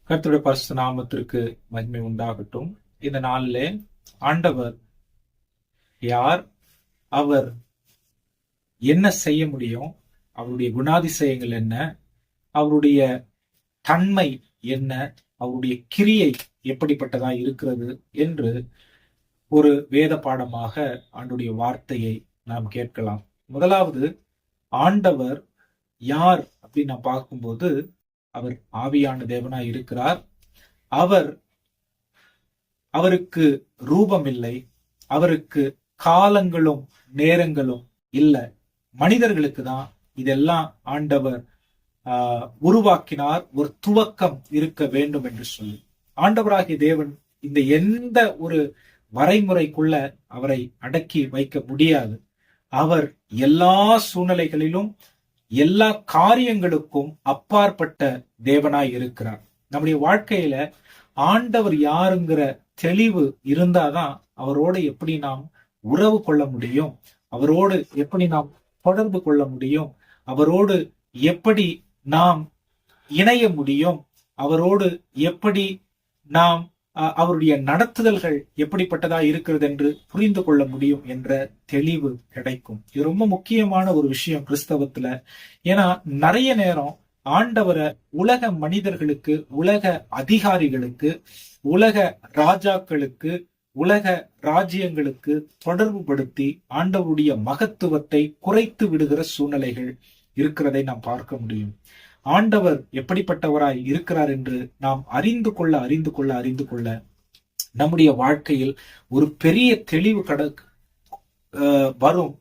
கர்த்தருடைய பரிசுத்த நாமத்திற்கு மகிமை உண்டாகட்டும். இந்த நாளிலே ஆண்டவர் யார், அவர் என்ன செய்ய முடியும், அவருடைய குணாதிசயங்கள் என்ன, அவருடைய தன்மை என்ன, அவருடைய கிரியை எப்படிப்பட்டதா இருக்கிறது என்று ஒரு வேத பாடமாக ஆண்டுடைய வார்த்தையை நாம் கேட்கலாம். முதலாவது, ஆண்டவர் யார் அப்படின்னு நான் பார்க்கும்போது, அவர் ஆவியான தேவனாய் இருக்கிறார். அவருக்கு ரூபம் இல்லை, அவருக்கு காலங்களும் நேரங்களும் இல்லை. மனிதர்களுக்கு தான் இதெல்லாம் ஆண்டவர் உருவாக்கினார், ஒரு துவக்கம் இருக்க வேண்டும் என்று சொல்லி. ஆண்டவராகிய தேவன் இந்த எந்த ஒரு வரைமுறைக்குள்ள அவரை அடக்கி வைக்க முடியாது. அவர் எல்லா சூழ்நிலைகளிலும் எல்லா காரியங்களுக்கும் அப்பாற்பட்ட தேவனாய் இருக்கிறார். நம்முடைய வாழ்க்கையில ஆண்டவர் யாருங்கிற தெளிவு இருந்தாதான் அவரோடு எப்படி நாம் உறவு கொள்ள முடியும், அவரோடு எப்படி நாம் தொடர்பு கொள்ள முடியும், அவரோடு எப்படி நாம் இணைய முடியும், அவரோடு எப்படி நாம் அவருடைய நடத்துதல்கள் எப்படிப்பட்டதா இருக்கிறது என்று புரிந்து கொள்ள முடியும் என்ற தெளிவு கிடைக்கும். இது ரொம்ப முக்கியமான ஒரு விஷயம் கிறிஸ்தவத்துல. ஏன்னா நிறைய நேரம் ஆண்டவரை உலக மனிதர்களுக்கு, உலக அதிகாரிகளுக்கு, உலக ராஜாக்களுக்கு, உலக ராஜ்யங்களுக்கு தொடர்பு படுத்தி ஆண்டவருடைய மகத்துவத்தை குறைத்து விடுகிற சூழ்நிலைகள் இருக்கிறதை நாம் பார்க்க முடியும். ஆண்டவர் எப்படிப்பட்டவராய் இருக்கிறார் என்று நாம் அறிந்து கொள்ள நம்முடைய வாழ்க்கையில் ஒரு பெரிய தெளிவு வரும்.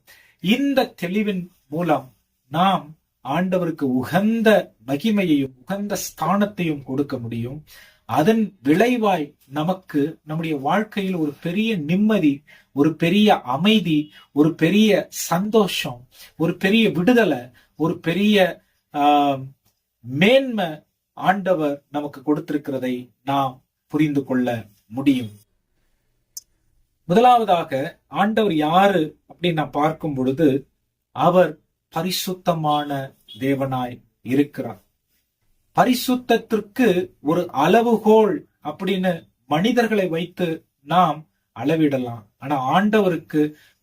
இந்த தெளிவின் மூலம் நாம் ஆண்டவருக்கு உகந்த மகிமையையும் உகந்த ஸ்தானத்தையும் கொடுக்க முடியும். அதன் விளைவாய் நமக்கு நம்முடைய வாழ்க்கையில் ஒரு பெரிய நிம்மதி, ஒரு பெரிய அமைதி, ஒரு பெரிய சந்தோஷம், ஒரு பெரிய விடுதலை, ஒரு பெரிய மேன்மை ஆண்டவர் நமக்கு கொடுத்திருக்கிறதை நாம் புரிந்து கொள்ள முடியும். முதலாவதாக ஆண்டவர் யாரு அப்படின்னு நான் பார்க்கும் பொழுது, அவர் பரிசுத்தமான தேவனாய் இருக்கிறார். பரிசுத்தத்திற்கு ஒரு அளவுகோல் அப்படின்னு மனிதர்களை வைத்து நாம் அளவிடலாம். ஆனா ஆண்டவருக்கு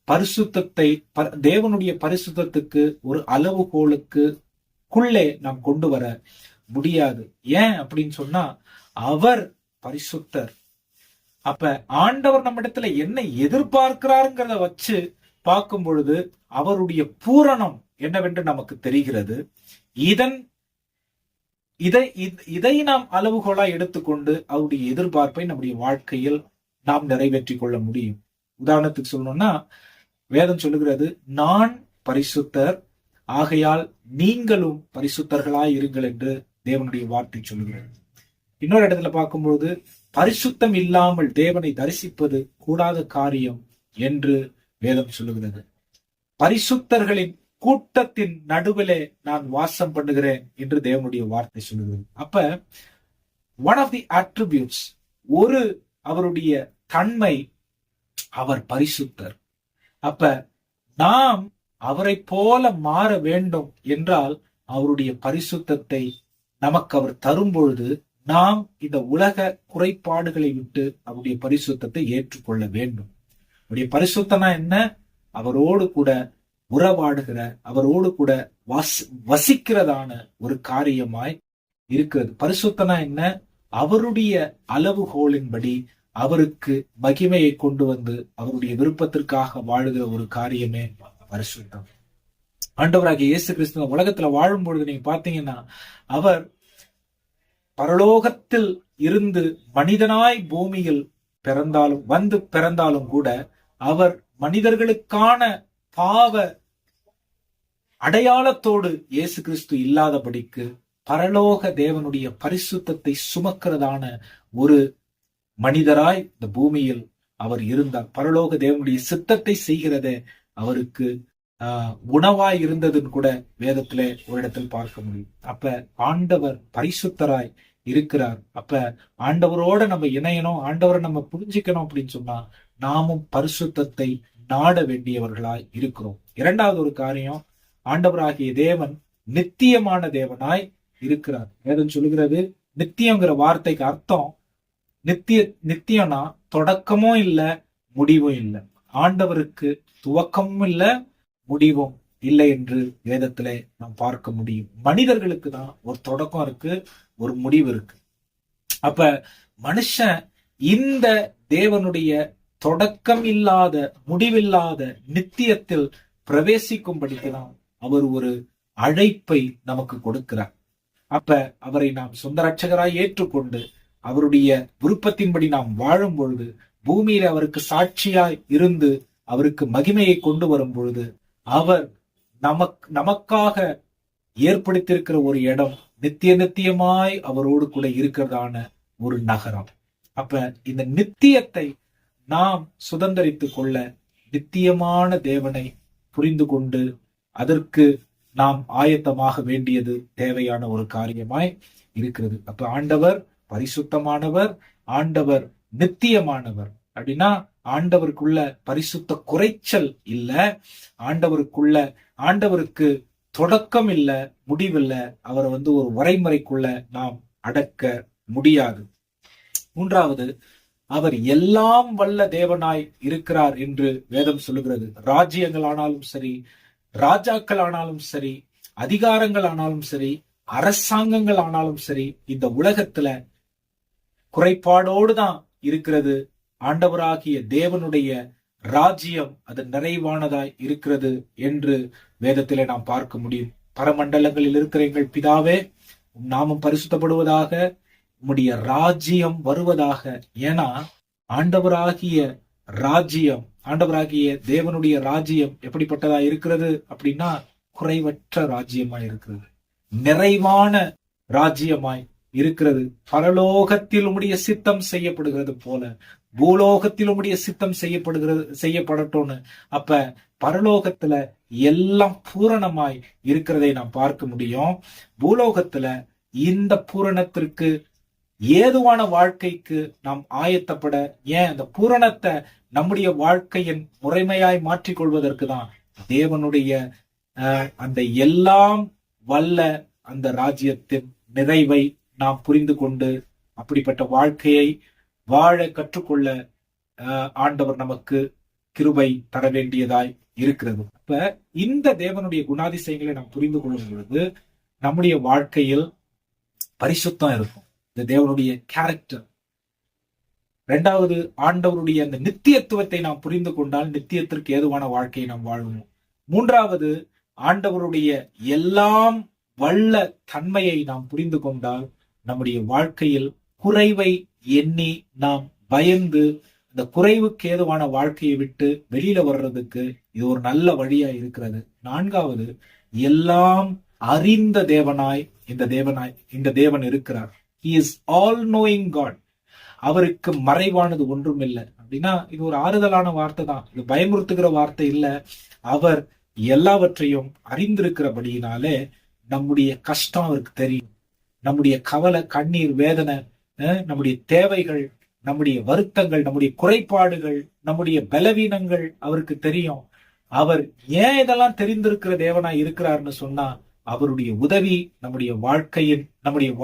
பரிசுத்தத்தை, தேவனுடைய பரிசுத்தத்துக்கு ஒரு அளவுகோலுக்குள்ளே நாம் கொண்டு வர முடியாது. ஏன் அப்படின்னு சொன்னா, அவர் பரிசுத்தர். அப்ப ஆண்டவர் நம்ம இடத்துல என்ன எதிர்பார்க்கிறாருங்கிறத வச்சு பார்க்கும் பொழுது அவருடைய பூரணம் என்னவென்று நமக்கு தெரிகிறது. இதை நாம் அளவுகோலா எடுத்துக்கொண்டு அவருடைய எதிர்பார்ப்பை நம்முடைய வாழ்க்கையில் நாம் நிறைவேற்றி கொள்ள முடியும். உதாரணத்துக்கு சொல்லணும்னா, வேதம் சொல்லுகிறது, நான் பரிசுத்தர், ஆகையால் நீங்களும் பரிசுத்தர்களாய் இருங்கள் என்று தேவனுடைய வார்த்தை சொல்லுகிறது. இன்னொரு இடத்துல பார்க்கும்போது, பரிசுத்தம் இல்லாமல் தேவனை தரிசிப்பது கூடாத காரியம் என்று வேதம் சொல்லுகிறது. பரிசுத்தர்களின் கூட்டத்தின் நடுவிலே நான் வாசம் பண்ணுகிறேன் என்று தேவனுடைய வார்த்தை சொல்லுகிறது. அப்ப ஒன் ஆஃப் தி அட்ரிபியூட்ஸ், ஒரு அவருடைய தன்மை, அவர் பரிசுத்தர். அப்ப நாம் அவரை போல மாற வேண்டும் என்றால் அவருடைய பரிசுத்தத்தை நமக்கு அவர் தரும் பொழுது நாம் இந்த உலக குறைபாடுகளை விட்டு அவருடைய பரிசுத்தத்தை ஏற்றுக்கொள்ள வேண்டும். அவருடைய பரிசுத்தனா என்ன? அவரோடு கூட உறவாடுகிற, அவரோடு கூட வசிக்கிறதான ஒரு காரியமாய் இருக்கிறது. பரிசுத்தனா என்ன? அவருடைய அளவுகோலின்படி அவருக்கு மகிமையை கொண்டு வந்து அவருடைய விருப்பத்திற்காக வாழுகிற ஒரு காரியமே பரிசுத்தம். ஆண்டவராகிய இயேசு கிறிஸ்து உலகத்துல வாழும் பொழுது நீங்க பாத்தீங்கன்னா, அவர் பரலோகத்தில் இருந்து மனிதனாய் பூமியில் பிறந்தாலும் கூட அவர் மனிதர்களுக்கான பாவ அடையாளத்தோடு இயேசு கிறிஸ்து இல்லாதபடிக்கு பரலோக தேவனுடைய பரிசுத்தத்தை சுமக்கிறதான ஒரு மனிதராய் இந்த பூமியில் அவர் இருந்தார். பரலோக தேவனுடைய சித்தத்தை செய்கிறதே அவருக்கு உணவாய் இருந்ததுன்னு கூட வேதத்திலே ஒரு இடத்தில் பார்க்க முடியும். அப்ப ஆண்டவர் பரிசுத்தராய் இருக்கிறார். அப்ப ஆண்டவரோட நம்ம இணையணும், ஆண்டவரை நம்ம புரிஞ்சுக்கணும் அப்படின்னு சொன்னா நாமும் பரிசுத்தத்தை நாட வேண்டியவர்களாய் இருக்கிறோம். இரண்டாவது ஒரு காரியம், ஆண்டவராகிய தேவன் நித்தியமான தேவனாய் இருக்கிறார். வேதம் சொல்லுகிறது, நித்தியங்கிற வார்த்தைக்கு அர்த்தம் நித்தியம்னா தொடக்கமும் இல்ல, முடிவும் இல்லை. ஆண்டவருக்கு துவக்கமும் இல்ல, முடிவும் இல்லை என்று வேதத்திலே நாம் பார்க்க முடியும். மனிதர்களுக்கு தான் ஒரு தொடக்கம் இருக்கு, ஒரு முடிவு இருக்கு. அப்ப மனுஷன் இந்த தேவனுடைய தொடக்கம் இல்லாத, முடிவில்லாத நித்தியத்தில் பிரவேசிக்கும்படிக்குதான் அவர் ஒரு அழைப்பை நமக்கு கொடுக்கிறார். அப்ப அவரை நாம் சொந்த ரட்சகராய் ஏற்றுக்கொண்டு அவருடைய விருப்பத்தின்படி நாம் வாழும் பொழுது, பூமியில அவருக்கு சாட்சியாய் இருந்து அவருக்கு மகிமையை கொண்டு வரும் பொழுது, அவர் நமக்காக ஏற்படுத்தியிருக்கிற ஒரு இடம் நித்தியமாய் அவரோடு கூட இருக்கிறதான ஒரு நகரம். அப்ப இந்த நித்தியத்தை நாம் சுதந்திரித்துக் கொள்ள நித்தியமான தேவனை புரிந்து கொண்டு அதற்கு நாம் ஆயத்தமாக வேண்டியது தேவையான ஒரு காரியமாய் இருக்கிறது. அப்ப ஆண்டவர் பரிசுத்தமானவர், ஆண்டவர் நித்தியமானவர். அப்படின்னா ஆண்டவருக்குள்ள பரிசுத்த குறைச்சல் இல்ல, ஆண்டவருக்கு தொடக்கம் இல்ல, முடிவில்ல. அவரை ஒரு வரைமுறைக்குள்ள நாம் அடக்க முடியாது. மூன்றாவது, அவர் எல்லாம் வல்ல தேவனாய் இருக்கிறார் என்று வேதம் சொல்லுகிறது. ராஜ்யங்கள் ஆனாலும் சரி, ராஜாக்கள் ஆனாலும் சரி, அதிகாரங்கள் ஆனாலும் சரி, அரசாங்கங்கள் ஆனாலும் சரி, இந்த உலகத்துல குறைபாடோடு தான் இருக்கிறது. ஆண்டவராகிய தேவனுடைய ராஜ்யம் அது நிறைவானதாய் இருக்கிறது என்று வேதத்திலே நாம் பார்க்க முடியும். பரமண்டலங்களில் இருக்கிற எங்கள் பிதாவே, நாமும் பரிசுத்தப்படுவதாக, உம்முடைய ராஜ்யம் வருவதாக. ஏன்னா ஆண்டவராகிய தேவனுடைய ராஜ்யம் எப்படிப்பட்டதா இருக்கிறது அப்படின்னா குறைவற்ற ராஜ்யமாய் இருக்கிறது, நிறைவான ராஜ்யமாய் இருக்கிறது. பரலோகத்தில் உம்முடைய சித்தம் செய்யப்படுகிறது போல பூலோகத்தில் உம்முடைய சித்தம் செய்யப்படட்டும்னு. அப்ப பரலோகத்துல எல்லாம் பூரணமாய் இருக்கிறதை நாம் பார்க்க முடியும். பூலோகத்துல இந்த பூரணத்திற்கு ஏதுவான வாழ்க்கைக்கு நாம் ஆயத்தப்பட, ஏன் அந்த பூரணத்தை நம்முடைய வாழ்க்கையின் முறைமையாய் மாற்றிக்கொள்வதற்கு தான் தேவனுடைய அந்த எல்லாம் வல்ல அந்த ராஜ்யத்தின் நிறைவை நாம் புரிந்து கொண்டு அப்படிப்பட்ட வாழ்க்கையை வாழ கற்றுக்கொள்ள ஆண்டவர் நமக்கு கிருபை தர வேண்டியதாய் இருக்கிறது. அப்ப இந்த தேவனுடைய குணாதிசயங்களை நாம் புரிந்து கொள்ளும் பொழுது நம்முடைய வாழ்க்கையில் பரிசுத்தம் இருக்கும், இந்த தேவனுடைய கேரக்டர். இரண்டாவது, ஆண்டவருடைய அந்த நித்தியத்துவத்தை நாம் புரிந்து கொண்டால் நித்தியத்திற்கு ஏதுவான வாழ்க்கையை நாம் வாழ்வோம். மூன்றாவது, ஆண்டவருடைய எல்லாம் வல்ல தன்மையை நாம் புரிந்து கொண்டால் நம்முடைய வாழ்க்கையில் குறைவை எண்ணி நாம் பயந்து அந்த குறைவுக்கு ஏதுவான வாழ்க்கையை விட்டு வெளியில வர்றதுக்கு இது ஒரு நல்ல வழியா இருக்கிறது. நான்காவது, எல்லாம் அறிந்த தேவனாய் இந்த தேவன் இருக்கிறார். He is all knowing God. அவருக்கு மறைவானது ஒன்றும் இல்லை. அப்படின்னா இது ஒரு ஆறுதலான வார்த்தை தான், இது பயமுறுத்துகிற வார்த்தை இல்ல. அவர் எல்லாவற்றையும் அறிந்திருக்கிறபடியினாலே நம்முடைய கஷ்டம் அவருக்கு தெரியும், நம்முடைய கவலை, கண்ணீர், வேதனை, நம்முடைய தேவைகள், நம்முடைய வருத்தங்கள், நம்முடைய குறைபாடுகள், நம்முடைய பலவீனங்கள் அவருக்கு தெரியும். அவர் ஏன் இதெல்லாம் தெரிந்திருக்கிற தேவனாய் இருக்கிறார்னு சொன்னா அவருடைய உதவி நம்முடைய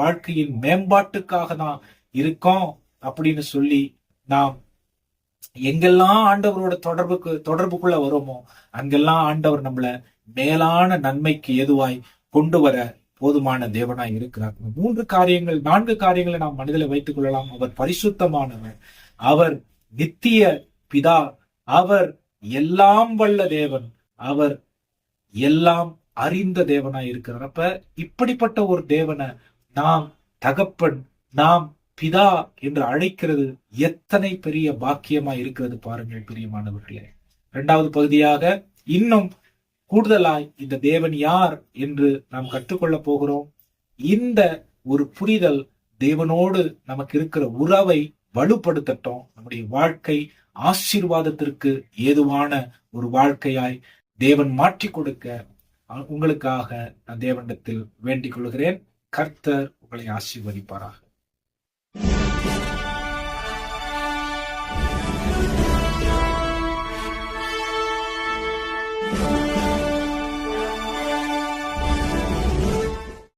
வாழ்க்கையின் மேம்பாட்டுக்காக தான் இருக்கோம் அப்படின்னு சொல்லி நாம் எங்கெல்லாம் ஆண்டவரோட தொடர்புக்குள்ள வரோமோ அங்கெல்லாம் ஆண்டவர் நம்மள மேலான நன்மைக்கு ஏதுவாய் கொண்டு வர போதுமான தேவனாய் இருக்கிறார். 4 காரியங்களை நாம் மனதில் வைத்துக் கொள்ளலாம். அவர் பரிசுத்தமானவர், அவர் நித்திய பிதா, அவர் எல்லாம் வல்ல தேவன், அவர் எல்லாம் அறிந்த தேவனாய் இருக்கிறார். அப்ப இப்படிப்பட்ட ஒரு தேவனை நாம் தகப்பன், நாம் பிதா என்று அழைக்கிறது எத்தனை பெரிய பாக்கியமாய் இருக்கிறது பாருங்கள் பிரியமானவர்களே. 2வது பகுதியாக இன்னும் கூடுதலாய் இந்த தேவன் யார் என்று நாம் கற்றுக்கொள்ள போகிறோம். இந்த ஒரு புரிதல் தேவனோடு நமக்கு இருக்கிற உறவை வலுப்படுத்தட்டும், நம்முடைய வாழ்க்கை ஆசீர்வாதத்திற்கு ஏதுவான ஒரு வாழ்க்கையாய் தேவன் மாற்றி கொடுக்க உங்களுக்காக நான் தேவனிடத்தில் வேண்டிக் கொள்கிறேன். கர்த்தர் உங்களை ஆசீர்வதிப்பாராக.